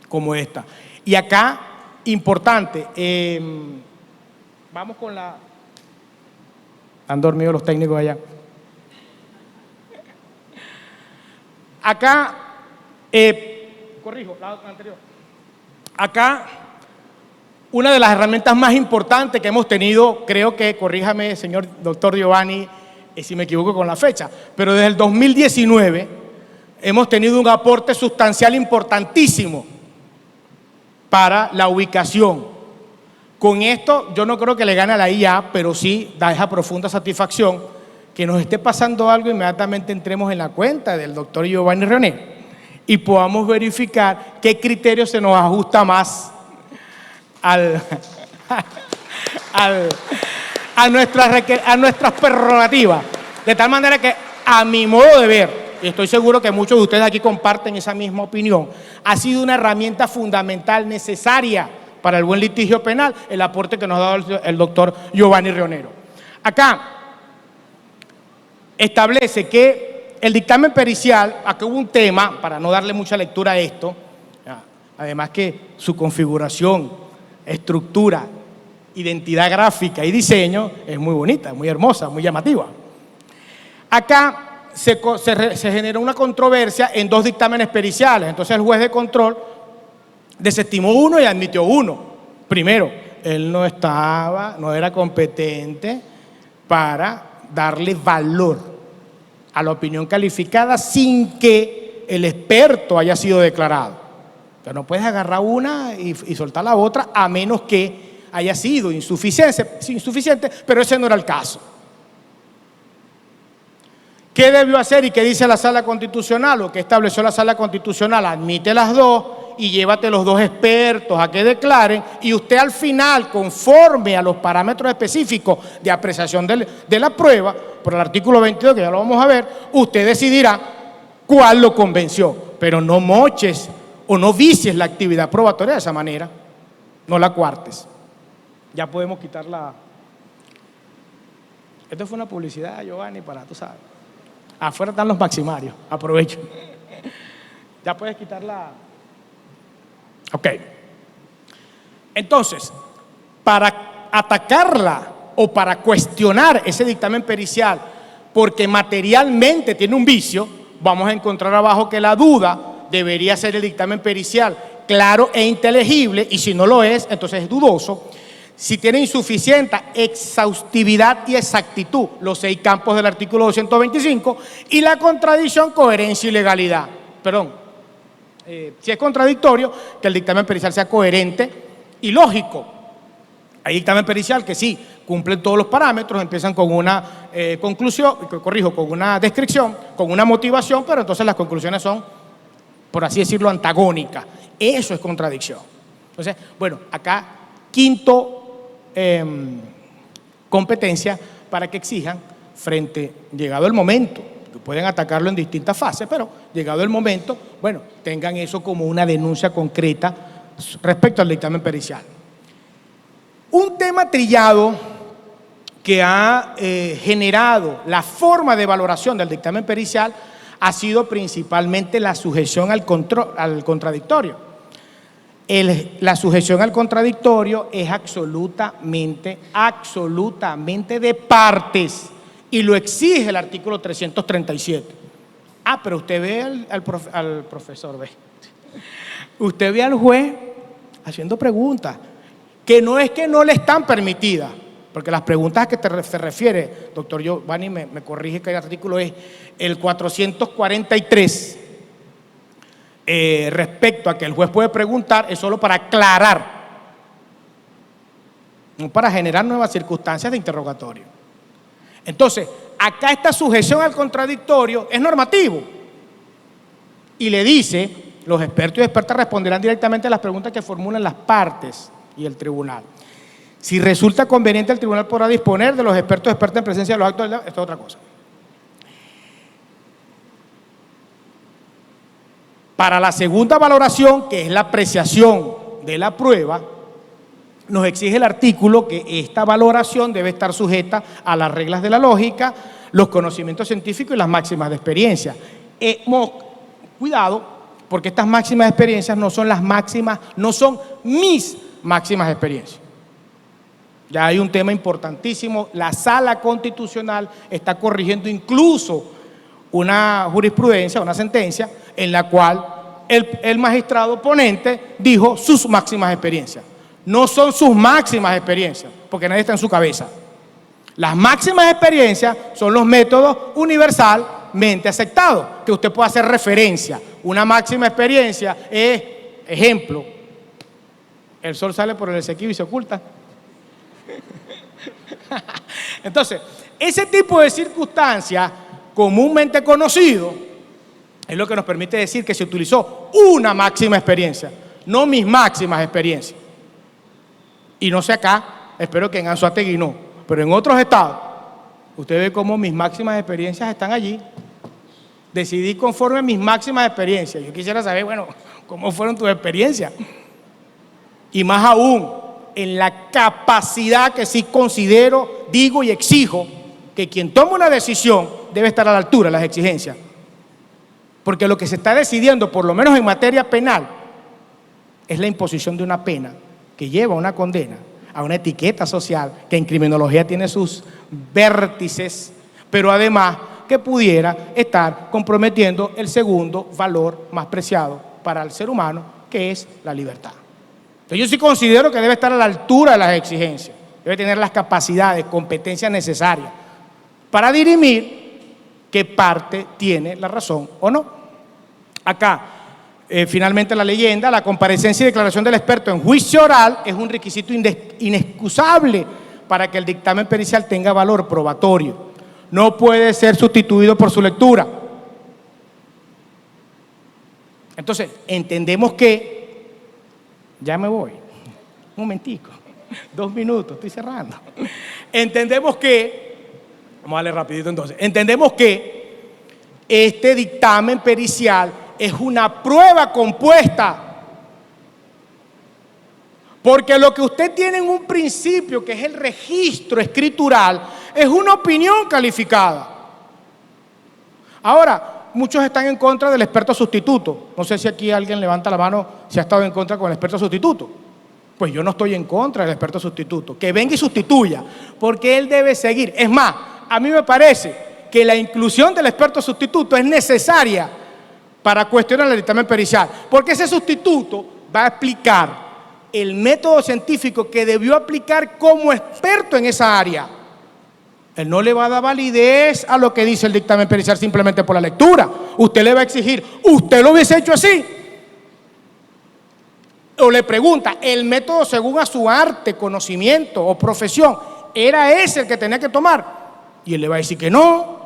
como esta. Y acá, importante, vamos con la... Han dormido los técnicos allá. Acá, corrijo, la anterior. Acá, una de las herramientas más importantes que hemos tenido, creo que, corríjame, señor doctor Giovanni, si me equivoco con la fecha, pero desde el 2019 hemos tenido un aporte sustancial importantísimo para la ubicación. Con esto yo no creo que le gane a la IA, pero sí da esa profunda satisfacción que nos esté pasando algo, inmediatamente entremos en la cuenta del doctor Giovanni René y podamos verificar qué criterio se nos ajusta más a nuestras prerrogativas. De tal manera que, a mi modo de ver, y estoy seguro que muchos de ustedes aquí comparten esa misma opinión, ha sido una herramienta fundamental, necesaria para el buen litigio penal, el aporte que nos ha dado el doctor Giovanni Rionero. Acá establece que el dictamen pericial, aquí hubo un tema, para no darle mucha lectura a esto, además que su configuración, estructura, identidad gráfica y diseño es muy bonita, muy hermosa, muy llamativa. Acá se generó una controversia en dos dictámenes periciales. Entonces el juez de control desestimó uno y admitió uno. Primero, él no era competente para darle valor a la opinión calificada sin que el experto haya sido declarado. Entonces no puedes agarrar una y soltar la otra a menos que haya sido insuficiente, pero ese no era el caso. ¿Qué debió hacer y qué dice la Sala Constitucional? Lo que estableció la Sala Constitucional: admite las dos y llévate los dos expertos a que declaren, y usted al final, conforme a los parámetros específicos de apreciación de la prueba, por el artículo 22, que ya lo vamos a ver, usted decidirá cuál lo convenció. Pero no moches o no vicies la actividad probatoria de esa manera, no la cuartes. Ya podemos quitarla. Esto fue una publicidad, Giovanni, para, tú sabes. Afuera están los maximarios, aprovecho. Ya puedes quitarla. Ok. Entonces, para atacarla o para cuestionar ese dictamen pericial, porque materialmente tiene un vicio, vamos a encontrar abajo que la duda debería ser el dictamen pericial claro e inteligible, y si no lo es, entonces es dudoso. Si tiene insuficiente exhaustividad y exactitud, los 6 campos del artículo 225, y la contradicción, coherencia y legalidad. Perdón, si es contradictorio, que el dictamen pericial sea coherente y lógico. Hay dictamen pericial que sí, cumplen todos los parámetros, empiezan con una con una descripción, con una motivación, pero entonces las conclusiones son, por así decirlo, antagónicas. Eso es contradicción. Entonces, bueno, acá, quinto competencia para que exijan llegado el momento, que pueden atacarlo en distintas fases, pero llegado el momento, bueno, tengan eso como una denuncia concreta respecto al dictamen pericial. Un tema trillado que ha generado la forma de valoración del dictamen pericial ha sido principalmente la sujeción al contradictorio. La sujeción al contradictorio es absolutamente de partes, y lo exige el artículo 337. Pero usted ve al profesor, ve. Usted ve al juez haciendo preguntas, que no es que no le están permitidas, porque las preguntas a que se refiere, doctor Giovanni me corrige que el artículo es el 443, respecto a que el juez puede preguntar, es solo para aclarar, no para generar nuevas circunstancias de interrogatorio. Entonces, acá esta sujeción al contradictorio es normativo y le dice los expertos y expertas responderán directamente a las preguntas que formulan las partes y el tribunal. Si resulta conveniente, el tribunal podrá disponer de los expertos y expertas en presencia de los actos. Esto es otra cosa. Para la segunda valoración, que es la apreciación de la prueba, nos exige el artículo que esta valoración debe estar sujeta a las reglas de la lógica, los conocimientos científicos y las máximas de experiencia. Cuidado, porque estas máximas de experiencias no son las máximas, no son mis máximas de experiencia. Ya hay un tema importantísimo. La Sala Constitucional está corrigiendo incluso una jurisprudencia, una sentencia, en la cual el magistrado ponente dijo sus máximas experiencias. No son sus máximas experiencias, porque nadie está en su cabeza. Las máximas experiencias son los métodos universalmente aceptados, que usted puede hacer referencia. Una máxima experiencia es, ejemplo, el sol sale por el Esequibo y se oculta. Entonces, ese tipo de circunstancias comúnmente conocido es lo que nos permite decir que se utilizó una máxima experiencia, no mis máximas experiencias. Y no sé acá, espero que en Anzoátegui no, pero en otros estados, usted ve cómo mis máximas experiencias están allí. Decidí conforme a mis máximas experiencias. Yo quisiera saber, bueno, ¿cómo fueron tus experiencias? Y más aún, en la capacidad que sí considero, digo y exijo que quien toma una decisión debe estar a la altura de las exigencias. Porque lo que se está decidiendo, por lo menos en materia penal, es la imposición de una pena que lleva a una condena, a una etiqueta social que en criminología tiene sus vértices, pero además que pudiera estar comprometiendo el segundo valor más preciado para el ser humano, que es la libertad. Entonces yo sí considero que debe estar a la altura de las exigencias, debe tener las capacidades, competencias necesarias para dirimir qué parte tiene la razón o no. Acá, finalmente la leyenda, la comparecencia y declaración del experto en juicio oral es un requisito inexcusable para que el dictamen pericial tenga valor probatorio. No puede ser sustituido por su lectura. Entonces, entendemos que, ya me voy, un momentico, 2 minutos, estoy cerrando. Entendemos que, vamos a darle rapidito entonces, entendemos que este dictamen pericial es una prueba compuesta. Porque lo que usted tiene en un principio, que es el registro escritural, es una opinión calificada. Ahora, muchos están en contra del experto sustituto. No sé si aquí alguien levanta la mano si ha estado en contra con el experto sustituto. Pues yo no estoy en contra del experto sustituto. Que venga y sustituya, porque él debe seguir. Es más, a mí me parece que la inclusión del experto sustituto es necesaria para cuestionar el dictamen pericial, porque ese sustituto va a explicar el método científico que debió aplicar como experto en esa área. Él no le va a dar validez a lo que dice el dictamen pericial simplemente por la lectura. Usted le va a exigir, ¿usted lo hubiese hecho así? O le pregunta, ¿el método según a su arte, conocimiento o profesión era ese el que tenía que tomar? Y él le va a decir que no.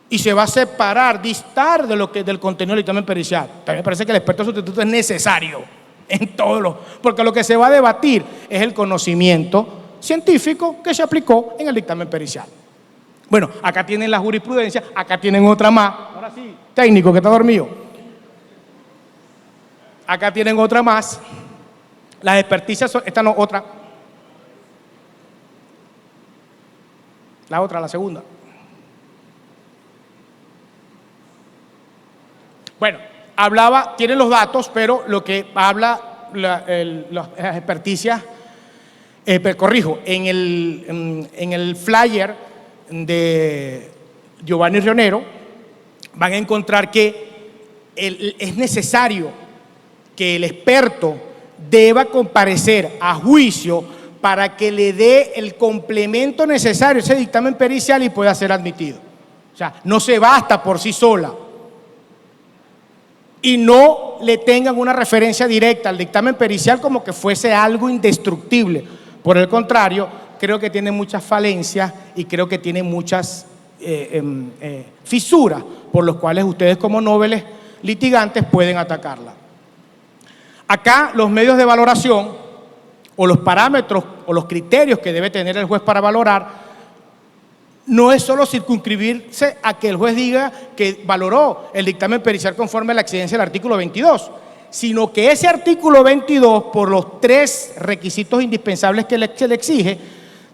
Y se va a separar, distar de del contenido del dictamen pericial. También me parece que el experto sustituto es necesario en todo porque lo que se va a debatir es el conocimiento científico que se aplicó en el dictamen pericial. Bueno, acá tienen la jurisprudencia, acá tienen otra más. Ahora sí, técnico que está dormido. Acá tienen otra más. Las experticias son, esta no, otra. La otra, la segunda. Bueno, tiene los datos, pero lo que habla las experticias, corrijo, en el flyer de Giovanni Rionero van a encontrar que es necesario que el experto deba comparecer a juicio para que le dé el complemento necesario a ese dictamen pericial y pueda ser admitido. O sea, no se basta por sí sola. Y no le tengan una referencia directa al dictamen pericial como que fuese algo indestructible. Por el contrario, creo que tiene muchas falencias y creo que tiene muchas fisuras por los cuales ustedes como nobles litigantes pueden atacarla. Acá los medios de valoración o los parámetros o los criterios que debe tener el juez para valorar no es solo circunscribirse a que el juez diga que valoró el dictamen pericial conforme a la exigencia del artículo 22, sino que ese artículo 22, por los 3 requisitos indispensables que se le exige,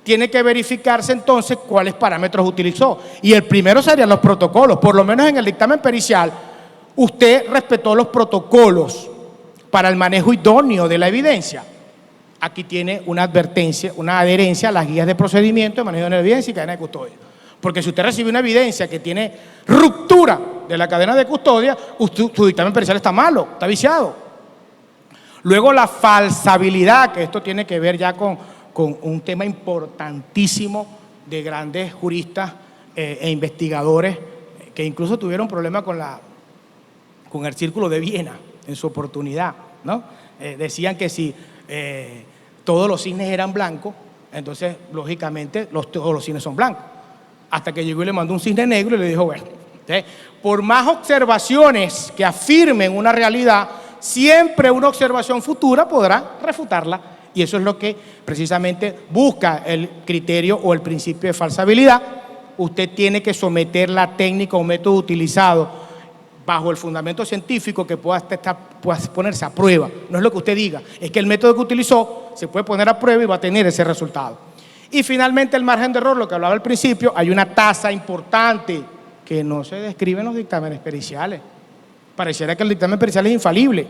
tiene que verificarse entonces cuáles parámetros utilizó. Y el primero serían los protocolos. Por lo menos en el dictamen pericial, usted respetó los protocolos para el manejo idóneo de la evidencia. Aquí tiene una advertencia, una adherencia a las guías de procedimiento de manejo de la evidencia y cadena de custodia. Porque si usted recibe una evidencia que tiene ruptura de la cadena de custodia, su dictamen pericial está malo, está viciado. Luego la falsabilidad, que esto tiene que ver ya con un tema importantísimo de grandes juristas e investigadores que incluso tuvieron problemas con el Círculo de Viena en su oportunidad, ¿no? Decían que si todos los cisnes eran blancos, entonces lógicamente todos los cisnes son blancos. Hasta que llegó y le mandó un cisne negro y le dijo, bueno, por más observaciones que afirmen una realidad, siempre una observación futura podrá refutarla. Y eso es lo que precisamente busca el criterio o el principio de falsabilidad. Usted tiene que someter la técnica o método utilizado bajo el fundamento científico que pueda ponerse a prueba. No es lo que usted diga, es que el método que utilizó se puede poner a prueba y va a tener ese resultado. Y finalmente el margen de error, lo que hablaba al principio, hay una tasa importante que no se describe en los dictámenes periciales. Pareciera que el dictamen pericial es infalible.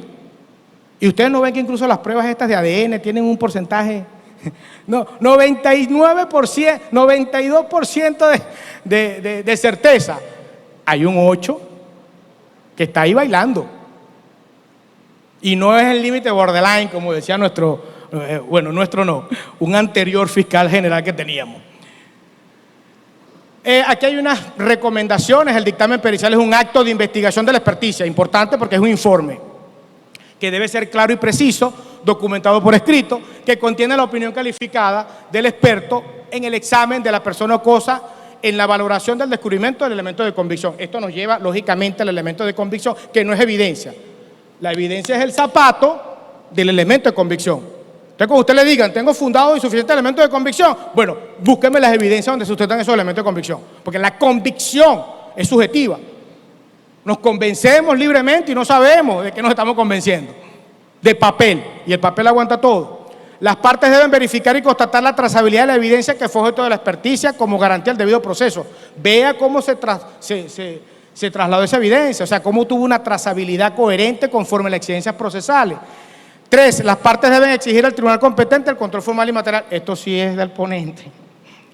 Y ustedes no ven que incluso las pruebas estas de ADN tienen un porcentaje, no, 99%, 92% de certeza. Hay un 8% que está ahí bailando. Y no es el límite borderline, como decía nuestro no, un anterior fiscal general que teníamos. Aquí hay unas recomendaciones. El dictamen pericial es un acto de investigación de la experticia, importante porque es un informe que debe ser claro y preciso, documentado por escrito, que contiene la opinión calificada del experto en el examen de la persona o cosa, en la valoración del descubrimiento del elemento de convicción. Esto nos lleva, lógicamente, al elemento de convicción, que no es evidencia. La evidencia es el zapato del elemento de convicción. Entonces, cuando usted le digan, tengo fundado y suficiente elemento de convicción, bueno, búsqueme las evidencias donde se sustentan esos elementos de convicción, porque la convicción es subjetiva. Nos convencemos libremente y no sabemos de qué nos estamos convenciendo. De papel, y el papel aguanta todo. Las partes deben verificar y constatar la trazabilidad de la evidencia que fue objeto de la experticia como garantía del debido proceso. Vea cómo se trasladó esa evidencia, o sea, cómo tuvo una trazabilidad coherente conforme a las exigencias procesales. 3, las partes deben exigir al tribunal competente el control formal y material. Esto sí es del ponente.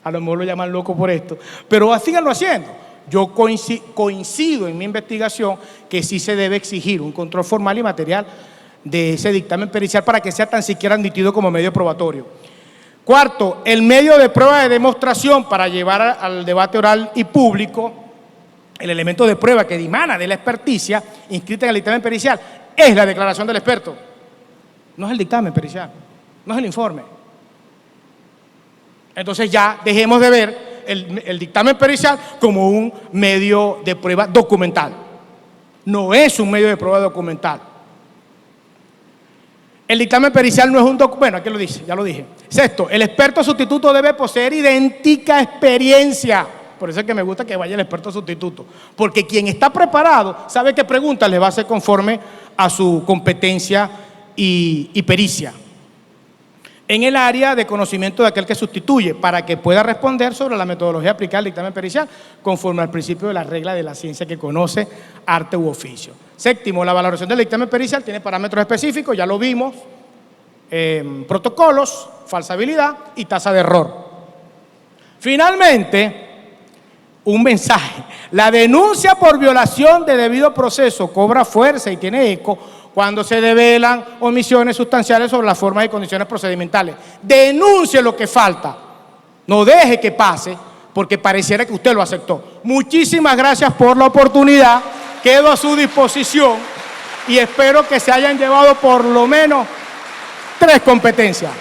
A lo mejor lo llaman loco por esto, pero síganlo haciendo. Yo coincido en mi investigación que sí se debe exigir un control formal y material de ese dictamen pericial para que sea tan siquiera admitido como medio probatorio. 4, el medio de prueba de demostración para llevar al debate oral y público el elemento de prueba que dimana de la experticia inscrita en el dictamen pericial es la declaración del experto. No es el dictamen pericial, no es el informe. Entonces ya dejemos de ver el dictamen pericial como un medio de prueba documental. No es un medio de prueba documental. El dictamen pericial no es un documento, bueno, aquí lo dice, ya lo dije. 6, el experto sustituto debe poseer idéntica experiencia. Por eso es que me gusta que vaya el experto sustituto. Porque quien está preparado sabe qué preguntas le va a hacer conforme a su competencia y pericia. En el área de conocimiento de aquel que sustituye, para que pueda responder sobre la metodología aplicada al dictamen pericial, conforme al principio de la regla de la ciencia que conoce, arte u oficio. 7, la valoración del dictamen pericial tiene parámetros específicos, ya lo vimos, protocolos, falsabilidad y tasa de error. Finalmente, un mensaje. La denuncia por violación de debido proceso cobra fuerza y tiene eco cuando se develan omisiones sustanciales sobre las formas y condiciones procedimentales. Denuncie lo que falta. No deje que pase porque pareciera que usted lo aceptó. Muchísimas gracias por la oportunidad. Quedo a su disposición y espero que se hayan llevado por lo menos 3 competencias.